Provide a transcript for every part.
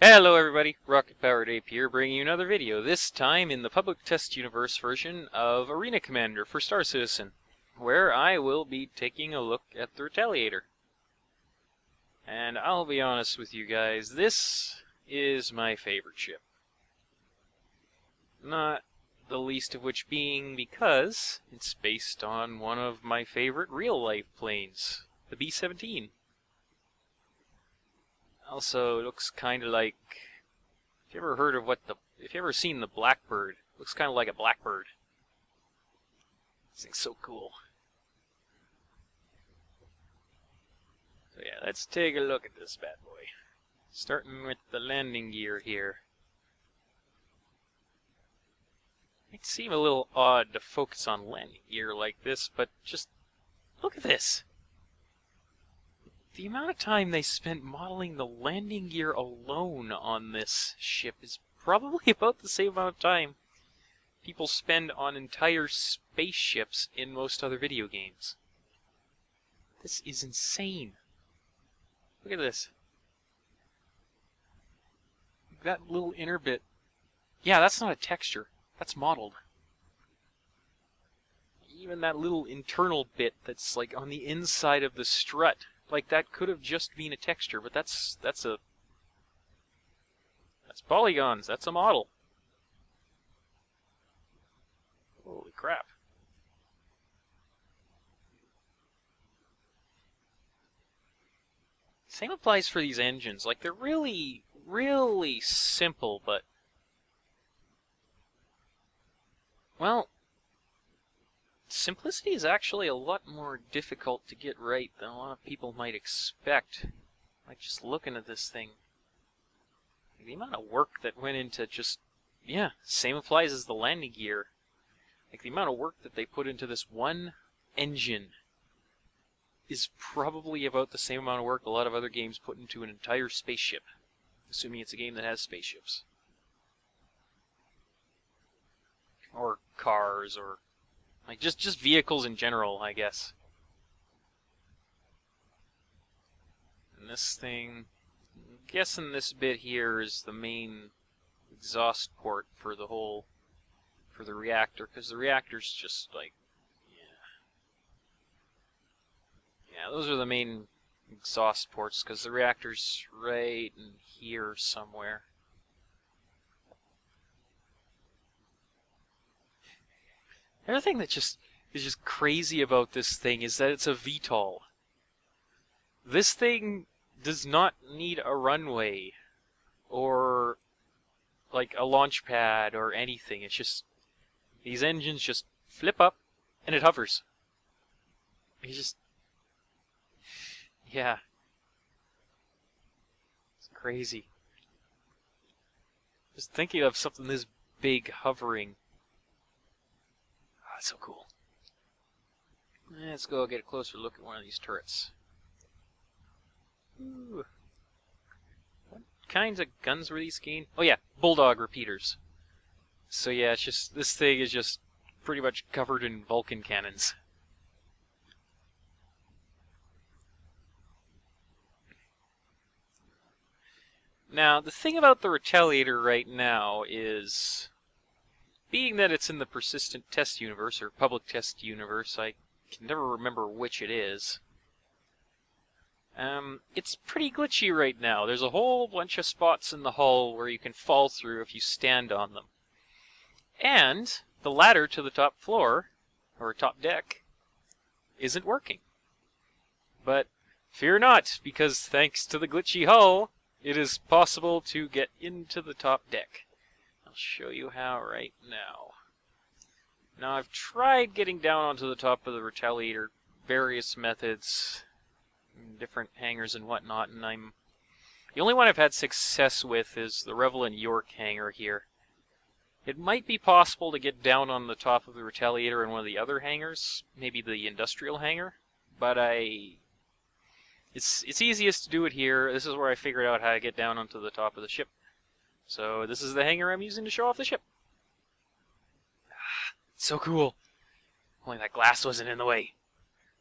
Hello everybody, Rocket Powered Ape here, bringing you another video, this time in the Public Test Universe version of Arena Commander for Star Citizen, where I will be taking a look at the Retaliator. And I'll be honest with you guys, this is my favorite ship. Not the least of which being because it's based on one of my favorite real-life planes, the B-17. Also, it looks kind of like, if you ever seen the Blackbird, it looks kind of like a blackbird. This thing's so cool. So yeah, let's take a look at this bad boy. Starting with the landing gear here. Might seem a little odd to focus on landing gear like this, but just look at this. The amount of time they spent modeling the landing gear alone on this ship is probably about the same amount of time people spend on entire spaceships in most other video games. This is insane. Look at this. That little inner bit. Yeah, that's not a texture. That's modeled. Even that little internal bit that's like on the inside of the strut. Like, that could have just been a texture, but that's polygons. That's a model. Holy crap. Same applies for these engines. Like, they're really, really simple, but... well... simplicity is actually a lot more difficult to get right than a lot of people might expect. Like, just looking at this thing. The amount of work that went into just... yeah, same applies as the landing gear. Like, the amount of work that they put into this one engine is probably about the same amount of work a lot of other games put into an entire spaceship. Assuming it's a game that has spaceships. Or cars, or... like, just vehicles in general, I guess. And this thing... I'm guessing this bit here is the main exhaust port for the whole... for the reactor, because the reactor's just, like... yeah, those are the main exhaust ports, because the reactor's right in here somewhere. Another thing that is just crazy about this thing is that it's a VTOL. This thing does not need a runway or like a launch pad or anything. It's just these engines just flip up and it hovers. It's just, yeah, it's crazy. Just thinking of something this big hovering. That's so cool. Let's go get a closer look at one of these turrets. Ooh. What kinds of guns were these again? Oh yeah, Bulldog repeaters. So yeah, it's just, this thing is just pretty much covered in Vulcan cannons. Now, the thing about the Retaliator right now is... being that it's in the Persistent Test Universe, or Public Test Universe, I can never remember which it is. It's pretty glitchy right now. There's a whole bunch of spots in the hull where you can fall through if you stand on them. And the ladder to the top floor, or top deck, isn't working. But fear not, because thanks to the glitchy hull, it is possible to get into the top deck. I'll show you how right now. Now, I've tried getting down onto the top of the Retaliator, various methods, different hangars and whatnot, and the only one I've had success with is the Revel and York hangar here. It might be possible to get down on the top of the Retaliator in one of the other hangars, maybe the industrial hangar, but it's easiest to do it here. This is where I figured out how to get down onto the top of the ship. So this is the hangar I'm using to show off the ship. It's so cool. Only that glass wasn't in the way.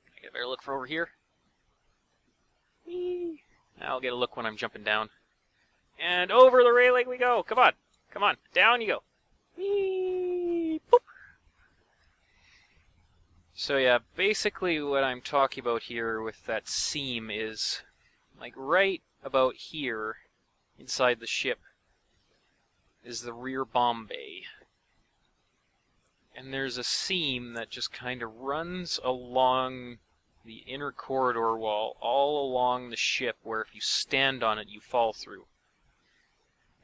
I get a better look from over here. Whee! I'll get a look when I'm jumping down. And over the railing we go. Come on. Come on. Down you go. Whee! Boop. So yeah, basically what I'm talking about here with that seam is, like, right about here inside the ship is the rear bomb bay. And there's a seam that just kind of runs along the inner corridor wall all along the ship, where if you stand on it you fall through.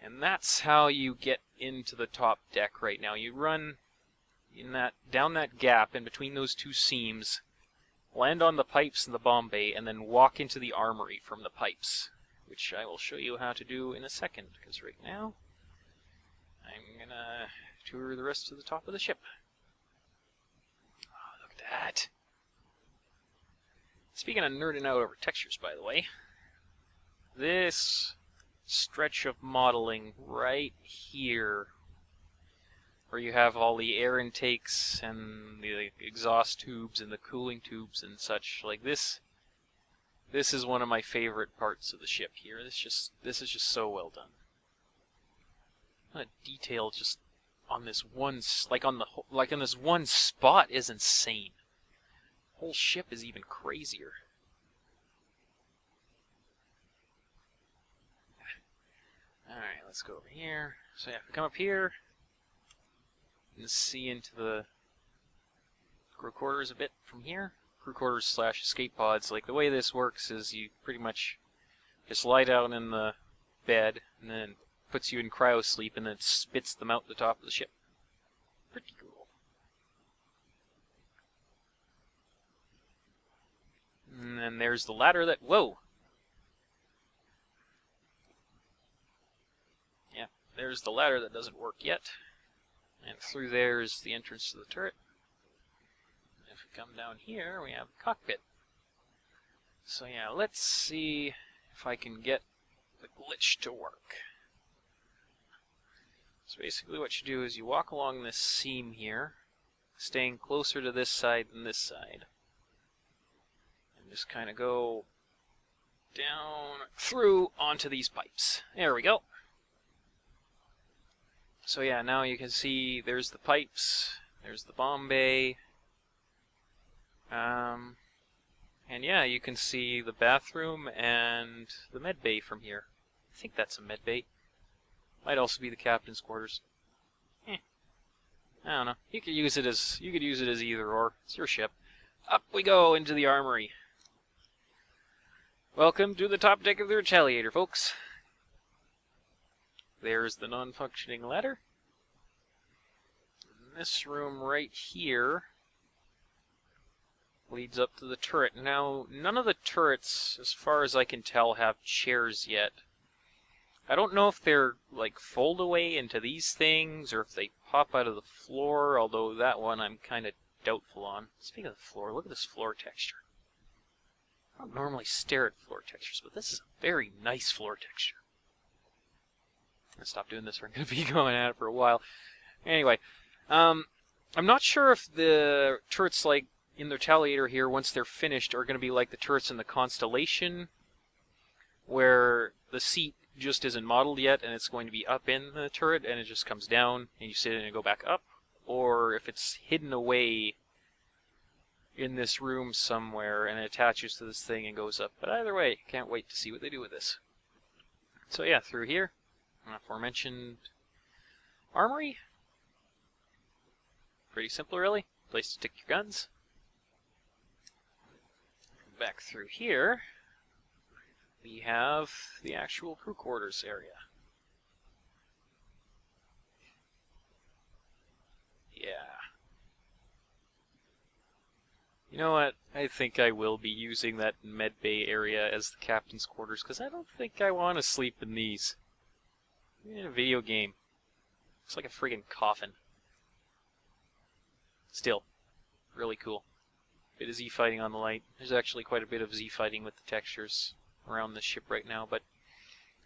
And that's how you get into the top deck right now. You run down that gap in between those two seams, land on the pipes in the bomb bay, and then walk into the armory from the pipes, which I will show you how to do in a second, because right now I'm gonna tour the rest of the top of the ship. Oh, look at that. Speaking of nerding out over textures, by the way, this stretch of modeling right here, where you have all the air intakes and the exhaust tubes and the cooling tubes and such, like this is one of my favorite parts of the ship here. This is just so well done. The detail just on this one, like on this one spot, is insane. The whole ship is even crazier. Alright, let's go over here. So yeah, if we come up here, you can see into the crew quarters a bit from here. Crew quarters / escape pods. Like, the way this works is you pretty much just lie down in the bed, and then puts you in cryo sleep, and then spits them out the top of the ship. Pretty cool. And then there's the ladder that... Whoa! Yeah, there's the ladder that doesn't work yet. And through there is the entrance to the turret. And if we come down here, we have the cockpit. So yeah, let's see if I can get the glitch to work. So basically what you do is you walk along this seam here, staying closer to this side than this side. And just kind of go down through onto these pipes. There we go. So yeah, now you can see there's the pipes, there's the bomb bay, and yeah, you can see the bathroom and the med bay from here. I think that's a med bay. Might also be the captain's quarters. I don't know. You could use it as either or. It's your ship. Up we go into the armory. Welcome to the top deck of the Retaliator, folks. There's the non-functioning ladder. And this room right here leads up to the turret. Now, none of the turrets, as far as I can tell, have chairs yet. I don't know if they're, like, fold away into these things, or if they pop out of the floor, although that one I'm kind of doubtful on. Speaking of the floor, look at this floor texture. I don't normally stare at floor textures, but this is a very nice floor texture. I'm going to stop doing this, or I'm going to be going at it for a while. Anyway, I'm not sure if the turrets, like, in the Retaliator here, once they're finished, are going to be like the turrets in the Constellation, where the seat just isn't modeled yet, and it's going to be up in the turret, and it just comes down, and you sit in and go back up, or if it's hidden away in this room somewhere, and it attaches to this thing and goes up. But either way, can't wait to see what they do with this. So yeah, through here, aforementioned armory. Pretty simple, really. Place to stick your guns. Back through here, we have the actual crew quarters area. Yeah. You know what? I think I will be using that med bay area as the captain's quarters, because I don't think I want to sleep in these. In a video game. Looks like a friggin' coffin. Still, really cool. Bit of Z-fighting on the light. There's actually quite a bit of Z-fighting with the textures around this ship right now, but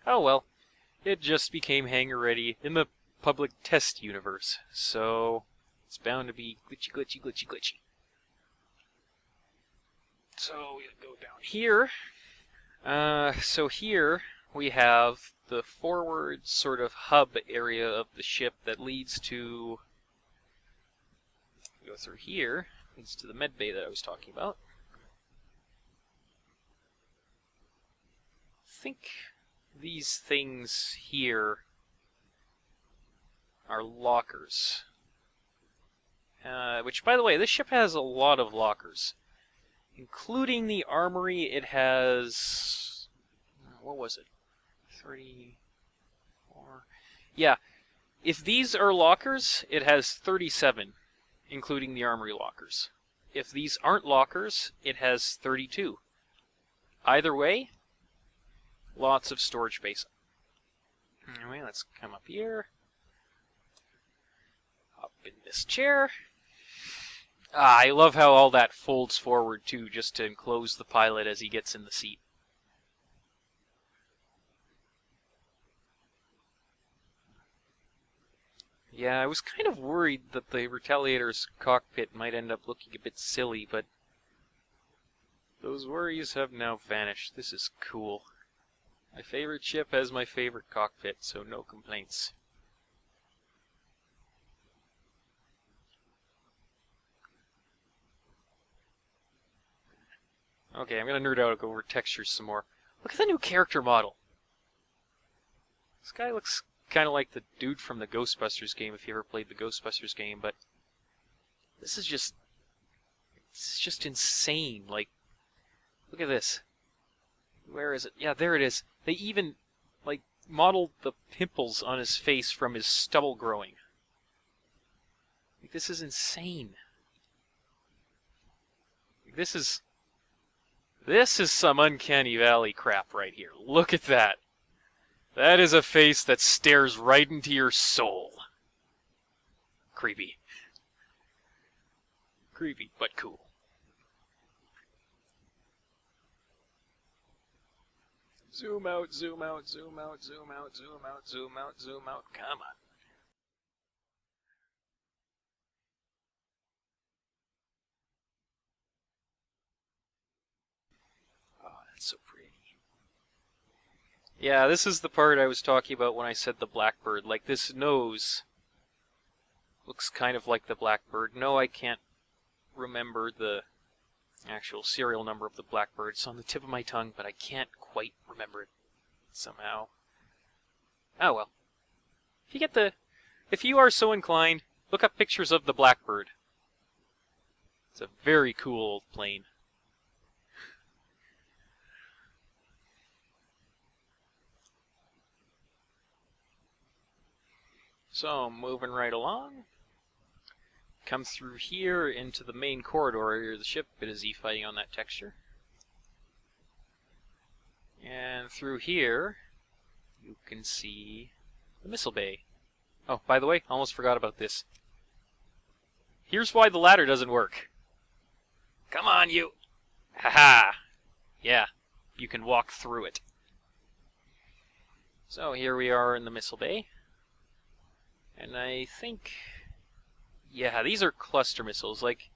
oh well. It just became hangar ready in the public test universe, so it's bound to be glitchy, glitchy, glitchy, glitchy. So we go down here. So here we have the forward sort of hub area of the ship that leads to, go through here, leads to the med bay that I was talking about. I think these things here are lockers. Which, by the way, this ship has a lot of lockers. Including the armory, it has... what was it? 34... Yeah, if these are lockers, it has 37, including the armory lockers. If these aren't lockers, it has 32. Either way, lots of storage space. Anyway, let's come up here. Up in this chair. I love how all that folds forward, too, just to enclose the pilot as he gets in the seat. Yeah, I was kind of worried that the Retaliator's cockpit might end up looking a bit silly, but those worries have now vanished. This is cool. My favorite ship has my favorite cockpit, so no complaints. Okay, I'm gonna nerd out and go over textures some more. Look at the new character model! This guy looks kind of like the dude from the Ghostbusters game, if you ever played the Ghostbusters game, but this is just insane. Like, look at this. Where is it? Yeah, there it is. They even, like, modeled the pimples on his face from his stubble growing. Like, this is insane. Like, this is some Uncanny Valley crap right here. Look at that. That is a face that stares right into your soul. Creepy. Creepy, but cool. Zoom out, zoom out, zoom out, zoom out, zoom out, zoom out, zoom out. Come on. Oh, that's so pretty. Yeah, this is the part I was talking about when I said the Blackbird. Like, this nose looks kind of like the Blackbird. No, I can't remember the actual serial number of the Blackbird. It's on the tip of my tongue, but I can't quite remember it somehow. Oh well. If you are so inclined, look up pictures of the Blackbird. It's a very cool old plane. So, moving right along. Come through here into the main corridor area of the ship. Bit of Z fighting on that texture. And through here, you can see the missile bay. Oh, by the way, almost forgot about this. Here's why the ladder doesn't work. Come on, you! Haha! Yeah, you can walk through it. So here we are in the missile bay. And I think... yeah, these are cluster missiles. Like,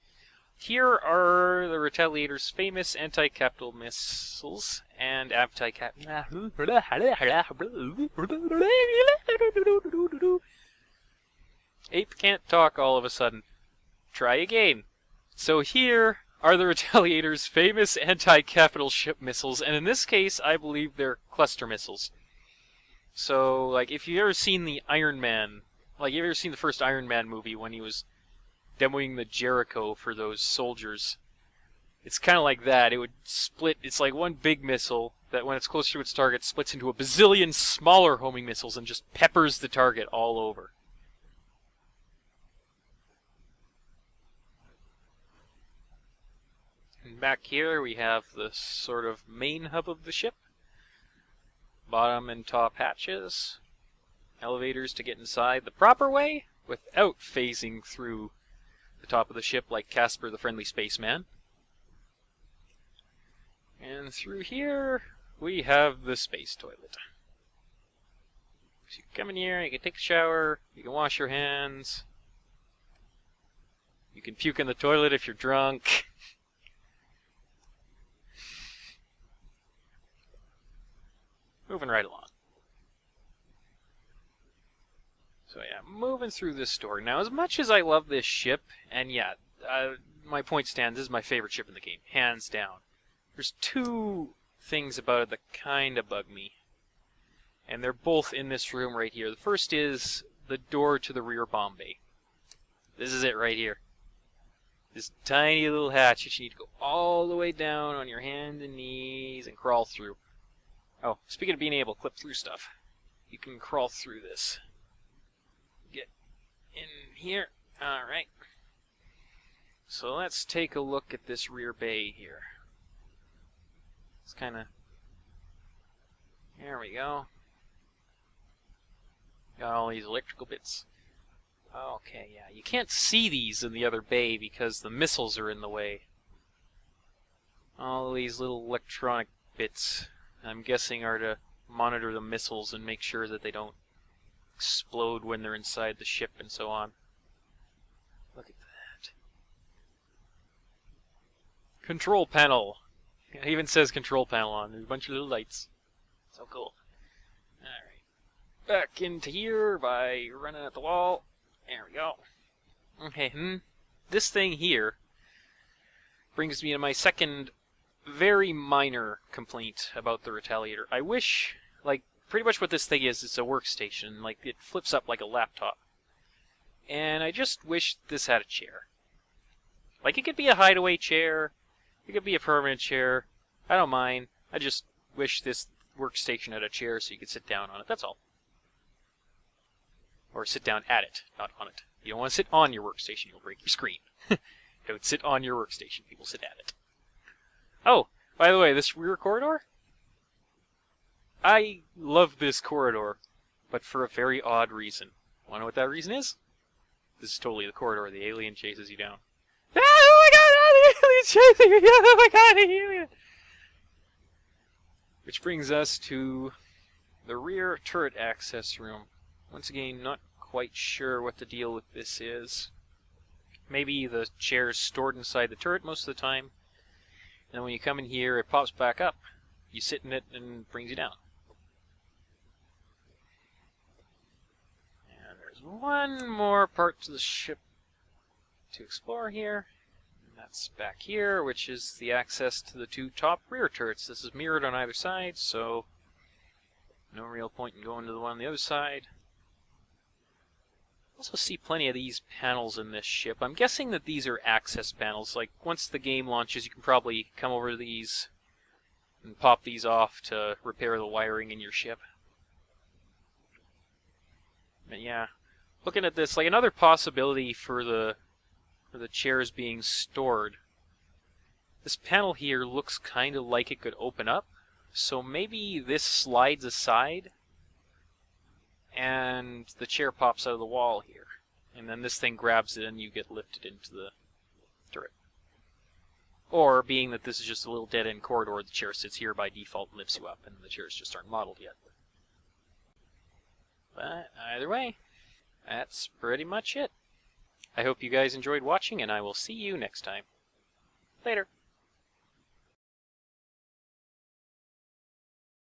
here are the Retaliator's famous anti-capital missiles and anti-cap... Ape can't talk all of a sudden. Try again. So here are the Retaliator's famous anti-capital ship missiles, and in this case, I believe they're cluster missiles. So, like, if you've ever seen the Iron Man... like, you ever seen the first Iron Man movie when he was demoing the Jericho for those soldiers? It's kind of like that. It would split. It's like one big missile that, when it's closer to its target, splits into a bazillion smaller homing missiles and just peppers the target all over. And back here we have the sort of main hub of the ship. Bottom and top hatches. Elevators to get inside the proper way without phasing through the top of the ship like Casper the Friendly Spaceman. And through here we have the space toilet. So you can come in here, you can take a shower, you can wash your hands, you can puke in the toilet if you're drunk. Moving right along. moving through this door. Now, as much as I love this ship, and yeah, my point stands, this is my favorite ship in the game, hands down. There's two things about it that kind of bug me. And they're both in this room right here. The first is the door to the rear bomb bay. This is it right here. This tiny little hatch that you need to go all the way down on your hands and knees and crawl through. Oh, speaking of being able to clip through stuff, you can crawl through this. Get in here. Alright. So let's take a look at this rear bay here. It's kind of... There we go. Got all these electrical bits. Okay, yeah. You can't see these in the other bay because the missiles are in the way. All these little electronic bits, I'm guessing, are to monitor the missiles and make sure that they don't explode when they're inside the ship and so on. Look at that. Control panel. It even says control panel on. There's a bunch of little lights. So cool. Alright. Back into here by running at the wall. There we go. Okay, this thing here brings me to my second very minor complaint about the Retaliator. I wish, like, pretty much what this thing is, it's a workstation. Like, it flips up like a laptop. And I just wish this had a chair. Like, it could be a hideaway chair. It could be a permanent chair. I don't mind. I just wish this workstation had a chair so you could sit down on it. That's all. Or sit down at it, not on it. You don't want to sit on your workstation. You'll break your screen. Don't sit on your workstation. People sit at it. Oh, by the way, this rear corridor? I love this corridor, but for a very odd reason. Want to know what that reason is? This is totally the corridor. The alien chases you down. Ah, oh my god! The alien's chasing me! Oh my god, the alien! Which brings us to the rear turret access room. Once again, not quite sure what the deal with this is. Maybe the chair's stored inside the turret most of the time. And when you come in here, it pops back up. You sit in it and brings you down. And there's one more part to the ship to explore here. And that's back here, which is the access to the two top rear turrets. This is mirrored on either side, so no real point in going to the one on the other side. Also see plenty of these panels in this ship. I'm guessing that these are access panels. Like, once the game launches, you can probably come over to these and pop these off to repair the wiring in your ship. But yeah, looking at this, like, another possibility for the chairs being stored. This panel here looks kind of like it could open up. So maybe this slides aside and the chair pops out of the wall here. And then this thing grabs it and you get lifted into the turret. Or, being that this is just a little dead-end corridor, the chair sits here by default and lifts you up, and the chairs just aren't modeled yet. But either way, that's pretty much it. I hope you guys enjoyed watching, and I will see you next time. Later.